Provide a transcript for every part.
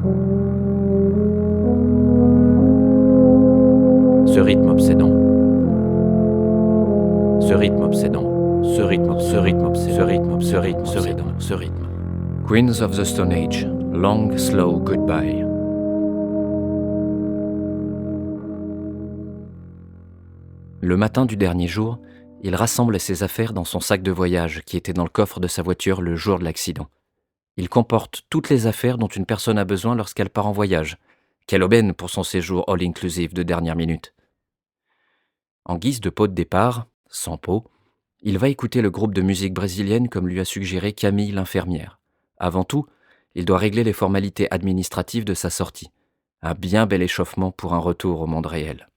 Ce rythme obsédant, ce rythme obsédant, ce rythme obsédant, ce rythme, ce rythme. Queens of the Stone Age, Long Slow Goodbye. Le matin du dernier jour, il rassemble ses affaires dans son sac de voyage qui était dans le coffre de sa voiture le jour de l'accident. Il comporte toutes les affaires dont une personne a besoin lorsqu'elle part en voyage. Quelle aubaine pour son séjour all-inclusive de dernière minute. En guise de pot de départ, sans pot, il va écouter le groupe de musique brésilienne comme lui a suggéré Camille l'infirmière. Avant tout, il doit régler les formalités administratives de sa sortie. Un bien bel échauffement pour un retour au monde réel.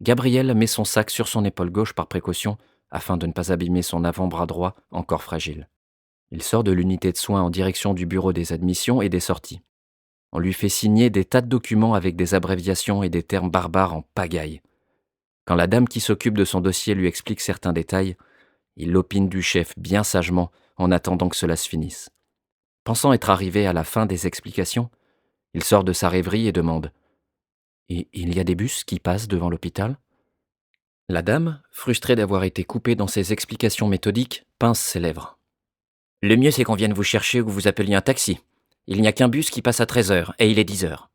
Gabriel met son sac sur son épaule gauche par précaution afin de ne pas abîmer son avant-bras droit encore fragile. Il sort de l'unité de soins en direction du bureau des admissions et des sorties. On lui fait signer des tas de documents avec des abréviations et des termes barbares en pagaille. Quand la dame qui s'occupe de son dossier lui explique certains détails, il l'opine du chef bien sagement en attendant que cela se finisse. Pensant être arrivé à la fin des explications, il sort de sa rêverie et demande « Et il y a des bus qui passent devant l'hôpital ?» La dame, frustrée d'avoir été coupée dans ses explications méthodiques, pince ses lèvres. « Le mieux c'est qu'on vienne vous chercher ou que vous appeliez un taxi. Il n'y a qu'un bus qui passe à 13h et il est 10h. »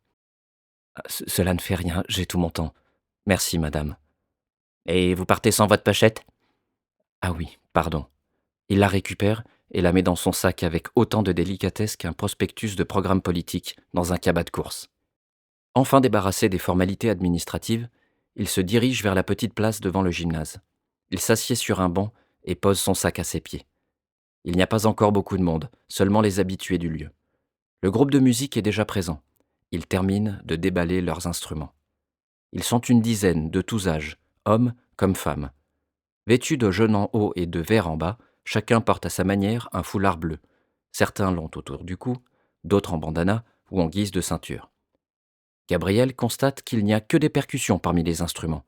Cela ne fait rien, j'ai tout mon temps. Merci, madame. Et vous partez sans votre pochette ? Ah oui, pardon. Il la récupère et la met dans son sac avec autant de délicatesse qu'un prospectus de programme politique dans un cabas de course. Enfin débarrassé des formalités administratives, il se dirige vers la petite place devant le gymnase. Il s'assied sur un banc et pose son sac à ses pieds. Il n'y a pas encore beaucoup de monde, seulement les habitués du lieu. Le groupe de musique est déjà présent. Ils terminent de déballer leurs instruments. Ils sont une dizaine, de tous âges, hommes comme femmes. Vêtus de jaune en haut et de vert en bas, chacun porte à sa manière un foulard bleu. Certains l'ont autour du cou, d'autres en bandana ou en guise de ceinture. Gabriel constate qu'il n'y a que des percussions parmi les instruments.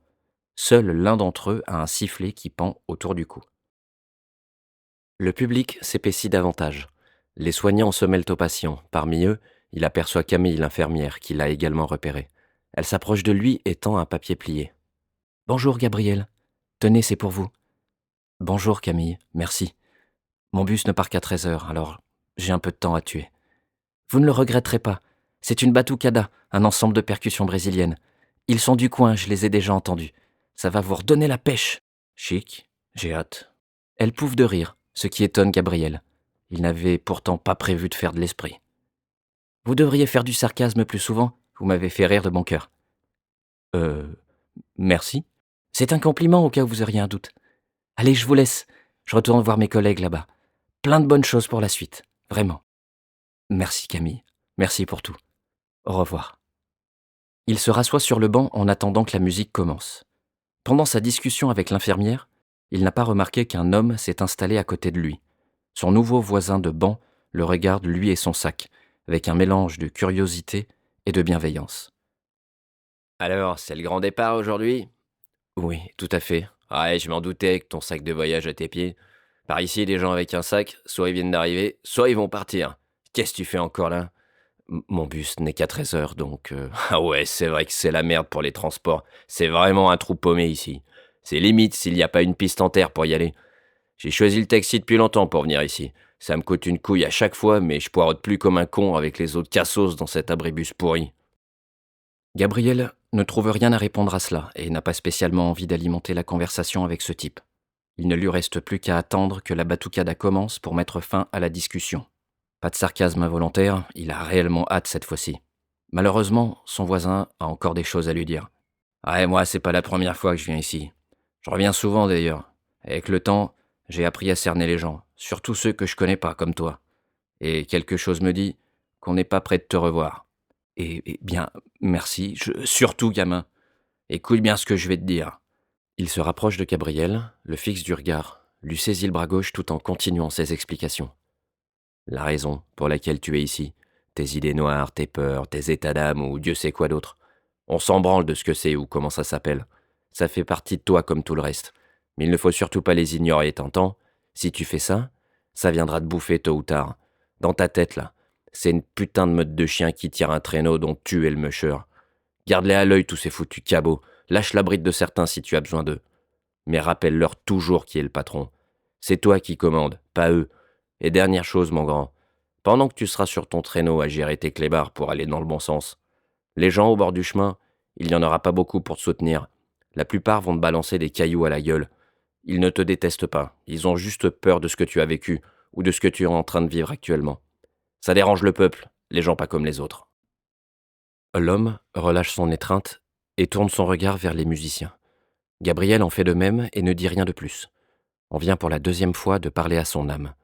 Seul l'un d'entre eux a un sifflet qui pend autour du cou. Le public s'épaissit davantage. Les soignants se mêlent aux patients. Parmi eux, il aperçoit Camille l'infirmière, qui l'a également repéré. Elle s'approche de lui et tend un papier plié. « Bonjour Gabriel. Tenez, c'est pour vous. »« Bonjour Camille, merci. Mon bus ne part qu'à 13h, alors j'ai un peu de temps à tuer. »« Vous ne le regretterez pas. C'est une batucada, un ensemble de percussions brésiliennes. Ils sont du coin, je les ai déjà entendus. Ça va vous redonner la pêche. »« Chic, j'ai hâte. » Elle pouffe de rire, ce qui étonne Gabriel. Il n'avait pourtant pas prévu de faire de l'esprit. « Vous devriez faire du sarcasme plus souvent, vous m'avez fait rire de bon cœur. »« Merci. C'est un compliment au cas où vous auriez un doute. Allez, je vous laisse. Je retourne voir mes collègues là-bas. Plein de bonnes choses pour la suite, vraiment. » « Merci Camille, merci pour tout. Au revoir. » Il se rassoit sur le banc en attendant que la musique commence. Pendant sa discussion avec l'infirmière, il n'a pas remarqué qu'un homme s'est installé à côté de lui. Son nouveau voisin de banc le regarde, lui et son sac, avec un mélange de curiosité et de bienveillance. « Alors, c'est le grand départ aujourd'hui ? » ?»« Oui, tout à fait. » »« Ouais, je m'en doutais avec ton sac de voyage à tes pieds. Par ici, les gens avec un sac, soit ils viennent d'arriver, soit ils vont partir. Qu'est-ce que tu fais encore là ? » ?»« Mon bus n'est qu'à 13h, donc... Ah ouais, c'est vrai que c'est la merde pour les transports. C'est vraiment un trou paumé ici. C'est limite s'il n'y a pas une piste en terre pour y aller. J'ai choisi le taxi depuis longtemps pour venir ici. Ça me coûte une couille à chaque fois, mais je poireaute plus comme un con avec les autres cassos dans cet abribus pourri. » Gabriel ne trouve rien à répondre à cela et n'a pas spécialement envie d'alimenter la conversation avec ce type. Il ne lui reste plus qu'à attendre que la batucada commence pour mettre fin à la discussion. Pas de sarcasme involontaire, il a réellement hâte cette fois-ci. Malheureusement, son voisin a encore des choses à lui dire. « Ouais, moi, c'est pas la première fois que je viens ici. Je reviens souvent d'ailleurs. Avec le temps, j'ai appris à cerner les gens, surtout ceux que je connais pas, comme toi. Et quelque chose me dit qu'on n'est pas près de te revoir. » « Eh bien, merci, surtout, gamin. Écoute bien ce que je vais te dire. » Il se rapproche de Gabriel, le fixe du regard, lui saisit le bras gauche tout en continuant ses explications. La raison pour laquelle tu es ici, tes idées noires, tes peurs, tes états d'âme ou Dieu sait quoi d'autre. On s'en branle de ce que c'est ou comment ça s'appelle. Ça fait partie de toi comme tout le reste. Mais il ne faut surtout pas les ignorer, t'entends ? Si tu fais ça, ça viendra te bouffer tôt ou tard. Dans ta tête, là. C'est une putain de meute de chiens qui tire un traîneau dont tu es le musher. Garde-les à l'œil, tous ces foutus cabots. Lâche la bride de certains si tu as besoin d'eux. Mais rappelle-leur toujours qui est le patron. C'est toi qui commandes, pas eux. Et dernière chose, mon grand. Pendant que tu seras sur ton traîneau à gérer tes clébards pour aller dans le bon sens, les gens au bord du chemin, il n'y en aura pas beaucoup pour te soutenir. La plupart vont te balancer des cailloux à la gueule. Ils ne te détestent pas, ils ont juste peur de ce que tu as vécu ou de ce que tu es en train de vivre actuellement. Ça dérange le peuple, les gens pas comme les autres. L'homme relâche son étreinte et tourne son regard vers les musiciens. Gabriel en fait de même et ne dit rien de plus. On vient pour la deuxième fois de parler à son âme.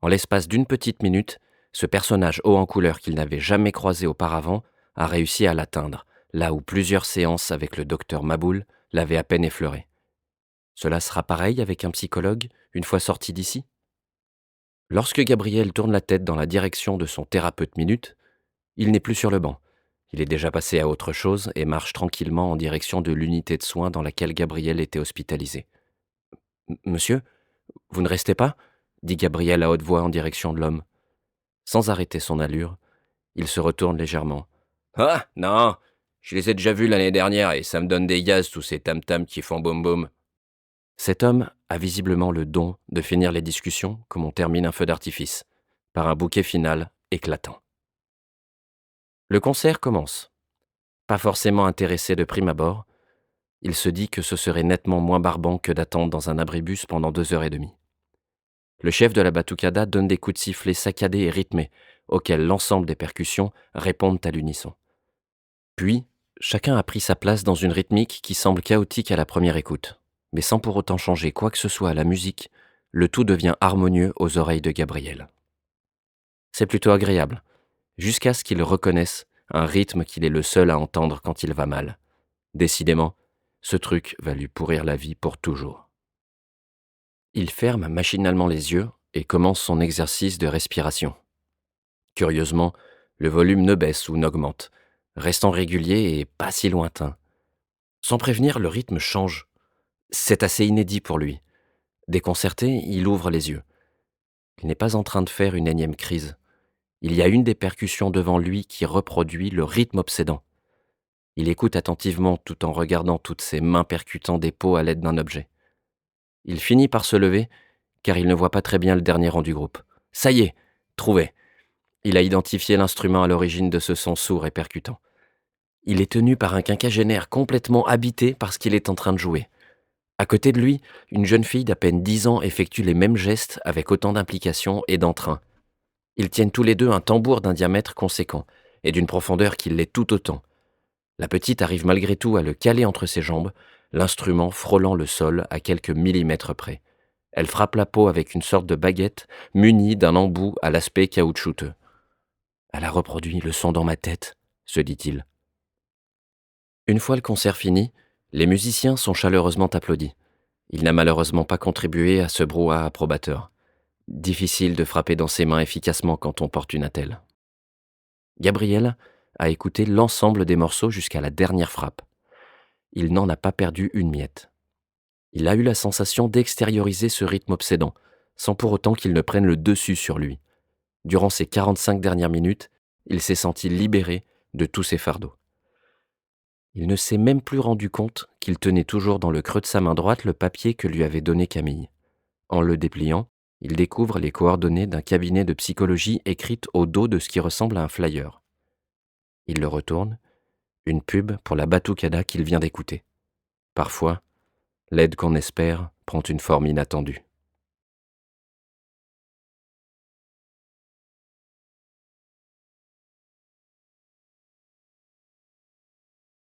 En l'espace d'une petite minute, ce personnage haut en couleur qu'il n'avait jamais croisé auparavant a réussi à l'atteindre, là où plusieurs séances avec le docteur Maboul l'avaient à peine effleuré. Cela sera pareil avec un psychologue une fois sorti d'ici? Lorsque Gabriel tourne la tête dans la direction de son thérapeute minute, il n'est plus sur le banc. Il est déjà passé à autre chose et marche tranquillement en direction de l'unité de soins dans laquelle Gabriel était hospitalisé. Monsieur, vous ne restez pas? Dit Gabriel à haute voix en direction de l'homme. Sans arrêter son allure, il se retourne légèrement. Ah, non, je les ai déjà vus l'année dernière et ça me donne des gaz tous ces tam-tams qui font boum-boum. Cet homme a visiblement le don de finir les discussions comme on termine un feu d'artifice, par un bouquet final éclatant. Le concert commence. Pas forcément intéressé de prime abord, il se dit que ce serait nettement moins barbant que d'attendre dans un abribus pendant 2 heures et demie. Le chef de la batucada donne des coups de sifflet saccadés et rythmés, auxquels l'ensemble des percussions répondent à l'unisson. Puis, chacun a pris sa place dans une rythmique qui semble chaotique à la première écoute, mais sans pour autant changer quoi que ce soit à la musique, le tout devient harmonieux aux oreilles de Gabriel. C'est plutôt agréable, jusqu'à ce qu'il reconnaisse un rythme qu'il est le seul à entendre quand il va mal. Décidément, ce truc va lui pourrir la vie pour toujours. Il ferme machinalement les yeux et commence son exercice de respiration. Curieusement, le volume ne baisse ou n'augmente, restant régulier et pas si lointain. Sans prévenir, le rythme change. C'est assez inédit pour lui. Déconcerté, il ouvre les yeux. Il n'est pas en train de faire une énième crise. Il y a une des percussions devant lui qui reproduit le rythme obsédant. Il écoute attentivement tout en regardant toutes ses mains percutant des pots à l'aide d'un objet. Il finit par se lever, car il ne voit pas très bien le dernier rang du groupe. Ça y est, trouvé. Il a identifié l'instrument à l'origine de ce son sourd et percutant. Il est tenu par un quinquagénaire complètement habité par ce qu'il est en train de jouer. À côté de lui, une jeune fille d'à peine 10 ans effectue les mêmes gestes avec autant d'implication et d'entrain. Ils tiennent tous les deux un tambour d'un diamètre conséquent et d'une profondeur qui l'est tout autant. La petite arrive malgré tout à le caler entre ses jambes, l'instrument frôlant le sol à quelques millimètres près. Elle frappe la peau avec une sorte de baguette munie d'un embout à l'aspect caoutchouteux. « Elle a reproduit le son dans ma tête », se dit-il. Une fois le concert fini, les musiciens sont chaleureusement applaudis. Il n'a malheureusement pas contribué à ce brouhaha approbateur. Difficile de frapper dans ses mains efficacement quand on porte une attelle. Gabriel a écouté l'ensemble des morceaux jusqu'à la dernière frappe. Il n'en a pas perdu une miette. Il a eu la sensation d'extérioriser ce rythme obsédant, sans pour autant qu'il ne prenne le dessus sur lui. Durant ces 45 dernières minutes, il s'est senti libéré de tous ses fardeaux. Il ne s'est même plus rendu compte qu'il tenait toujours dans le creux de sa main droite le papier que lui avait donné Camille. En le dépliant, il découvre les coordonnées d'un cabinet de psychologie écrites au dos de ce qui ressemble à un flyer. Il le retourne, une pub pour la batucada qu'il vient d'écouter. Parfois, l'aide qu'on espère prend une forme inattendue.